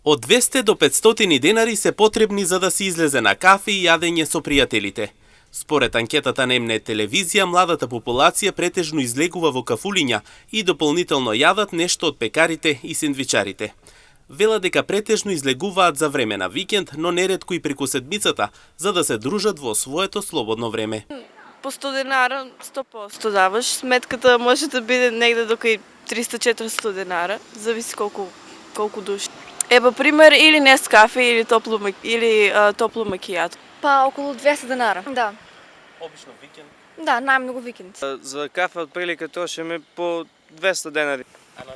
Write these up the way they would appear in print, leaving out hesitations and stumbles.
Од 200 до 500 денари се потребни за да се излезе на кафе и јадење со пријателите. Според анкетата на М-нет телевизија, младата популација претежно излегува во кафулиња и дополнително јадат нешто од пекарите и сендвичарите. Вела дека претежно излегуваат за време на викенд, но неретко и преку седмицата, за да се дружат во своето слободно време. По 100 денара 100% даваш. Сметката може да биде негде до кај 300-400 денара, зависи колку души. Еба пример, или Нескафе или топло макијато. Па околу 200 денара. Да. Обично викенд. Да, најмногу викенд. За кафе од прилика трошиме по 200 денари. А на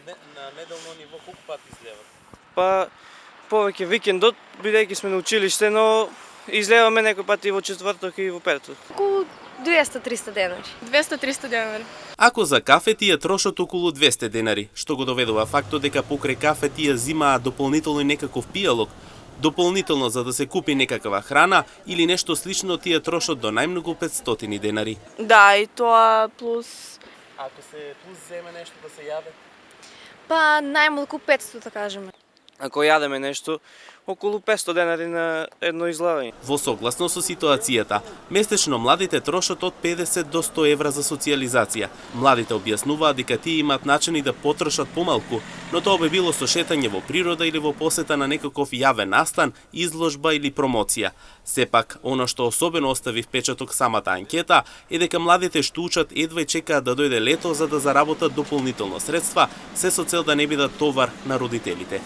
неделно ниво колку пати излеват? Па повеќе викендот, бидејќи сме на училиште, но излеваме некој пат и во четврток и во петок. Околу 200-300 денари. 200-300 денари. Ако за кафе тие трошат околу 200 денари, што го доведува фактот дека покрај кафе тие зимаат дополнително и некаков пијалок, дополнително за да се купи некаква храна или нешто слично тие трошат до најмногу 500 денари. Да, и тоа плюс... Ако се плюс земе нешто да се јаде? Па најмалку 500 да кажеме. Ако јадеме нешто, околу 500 денари на едно излагање. Во согласно со ситуацијата, месечно младите трошат од 50 до 100 евра за социјализација. Младите објаснуваат дека тие имаат начини да потрошат помалку, но тоа би било со шетање во природа или во посета на некаков јавен настан, изложба или промоција. Сепак, она што особено остави впечаток самата анкета е дека младите што учат едва и чекаат да дојде лето за да заработат дополнително средства, се со цел да не бидат товар на родителите.